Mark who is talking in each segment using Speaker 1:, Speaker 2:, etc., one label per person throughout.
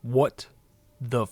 Speaker 1: What the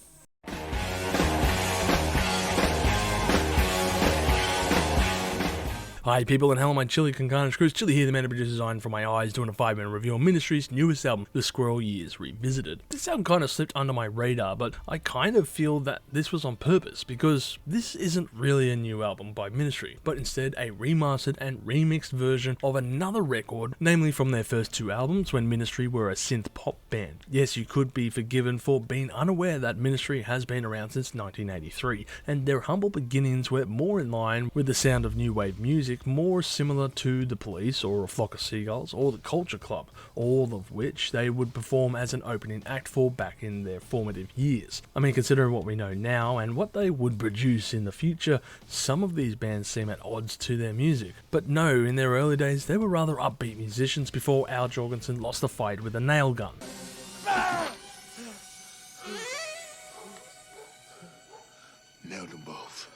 Speaker 1: Hi people, and hello my chili con carne screws. Chili here, the man who produces Iron from My Eyes, doing a 5-minute review on Ministry's newest album, The Squirrely Years Revisited. This album kind of slipped under my radar, but I kind of feel that this was on purpose, because this isn't really a new album by Ministry, but instead a remastered and remixed version of another record, namely from their first two albums when Ministry were a synth pop band. Yes, you could be forgiven for being unaware that Ministry has been around since 1983, and their humble beginnings were more in line with the sound of new wave music, more similar to The Police or A Flock of Seagulls or The Culture Club, all of which they would perform as an opening act for back in their formative years. I mean, considering what we know now and what they would produce in the future, some of these bands seem at odds to their music. But no, in their early days they were rather upbeat musicians before Al Jorgensen lost the fight with a nail gun.
Speaker 2: Nailed them both.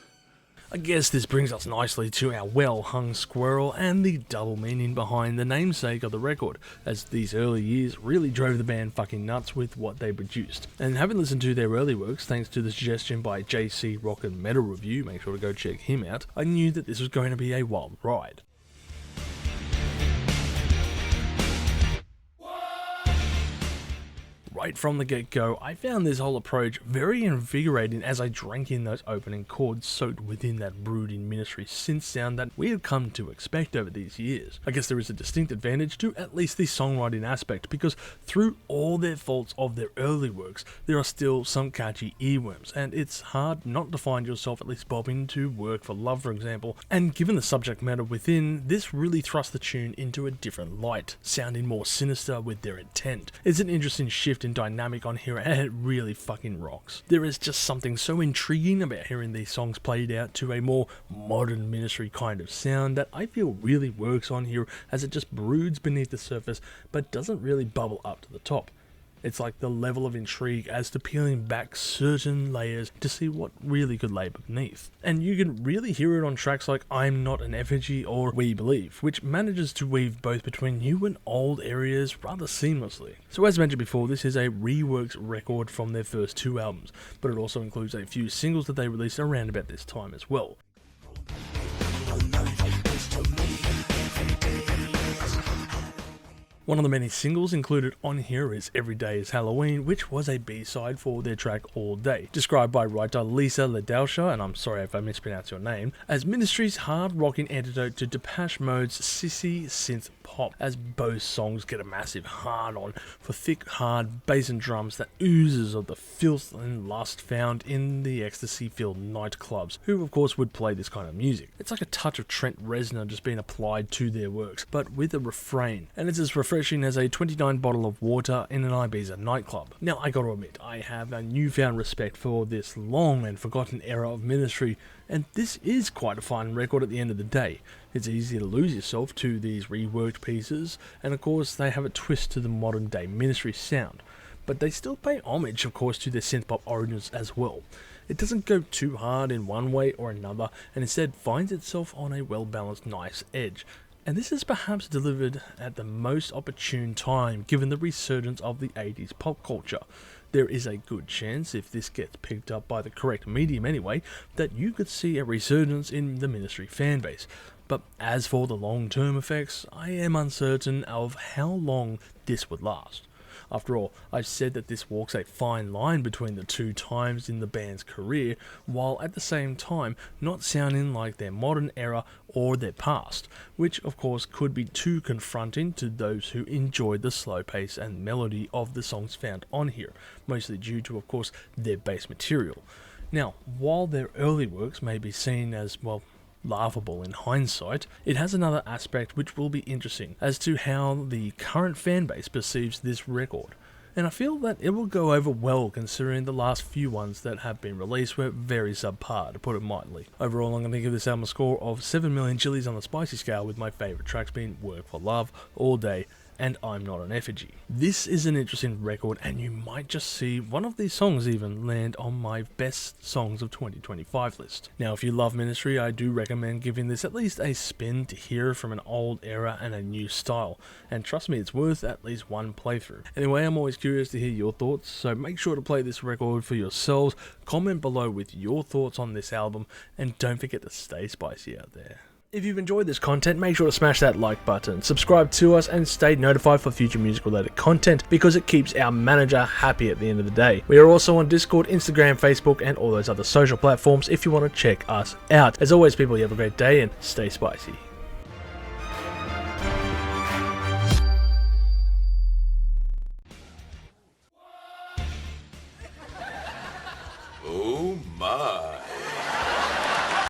Speaker 1: I guess this brings us nicely to our well-hung squirrel and the double meaning behind the namesake of the record, as these early years really drove the band fucking nuts with what they produced. And having listened to their early works, thanks to the suggestion by JC Rock and Metal Review, make sure to go check him out, I knew that this was going to be a wild ride. Right from the get-go, I found this whole approach very invigorating as I drank in those opening chords soaked within that brooding Ministry synth sound that we had come to expect over these years. I guess there is a distinct advantage to at least the songwriting aspect, because through all their faults of their early works, there are still some catchy earworms, and it's hard not to find yourself at least bobbing to Work for Love, for example. And given the subject matter within, this really thrust the tune into a different light, sounding more sinister with their intent. It's an interesting shift in dynamic on here, and it really fucking rocks. There is just something so intriguing about hearing these songs played out to a more modern Ministry kind of sound that I feel really works on here, as it just broods beneath the surface but doesn't really bubble up to the top. It's like the level of intrigue as to peeling back certain layers to see what really could lay beneath. And you can really hear it on tracks like I'm Not an Effigy or We Believe, which manages to weave both between new and old areas rather seamlessly. So as mentioned before, this is a reworked record from their first two albums, but it also includes a few singles that they released around about this time as well. One of the many singles included on here is Every Day is Halloween, which was a B-side for their track All Day, described by writer Lisa Ledelsha, and I'm sorry if I mispronounce your name, as Ministry's hard-rocking antidote to Depeche Mode's sissy synth pop, as both songs get a massive hard-on for thick, hard bass and drums that oozes of the filth and lust found in the ecstasy-filled nightclubs, who of course would play this kind of music. It's like a touch of Trent Reznor just being applied to their works, but with a refrain, and it's as refreshing as a 29 bottle of water in an Ibiza nightclub. Now, I gotta admit, I have a newfound respect for this long and forgotten era of Ministry, and this is quite a fun record at the end of the day. It's easy to lose yourself to these reworked pieces, and of course they have a twist to the modern day Ministry sound, but they still pay homage of course to their synthpop origins as well. It doesn't go too hard in one way or another, and instead finds itself on a well-balanced nice edge. And this is perhaps delivered at the most opportune time given the resurgence of the 80s pop culture. There is a good chance, if this gets picked up by the correct medium anyway, that you could see a resurgence in the Ministry fanbase. But as for the long-term effects, I am uncertain of how long this would last. After all, I've said that this walks a fine line between the two times in the band's career, while at the same time not sounding like their modern era or their past, which of course could be too confronting to those who enjoyed the slow pace and melody of the songs found on here, mostly due to of course their bass material. Now, while their early works may be seen as, well, laughable in hindsight, it has another aspect which will be interesting as to how the current fanbase perceives this record. And I feel that it will go over well considering the last few ones that have been released were very subpar, to put it mildly. Overall, I'm going to give this album a score of 7 million chilies on the spicy scale, with my favourite tracks being Work for Love, All Day, and I'm Not an Effigy. This is an interesting record, and you might just see one of these songs even land on my best songs of 2025 list. Now, if you love Ministry, I do recommend giving this at least a spin to hear from an old era and a new style, and trust me, it's worth at least one playthrough. Anyway, I'm always curious to hear your thoughts, so make sure to play this record for yourselves, comment below with your thoughts on this album, and don't forget to stay spicy out there. If you've enjoyed this content, make sure to smash that like button, subscribe to us, and stay notified for future music related content because it keeps our manager happy at the end of the day. We are also on Discord, Instagram, Facebook, and all those other social platforms if you want to check us out. As always, people, you have a great day and stay spicy.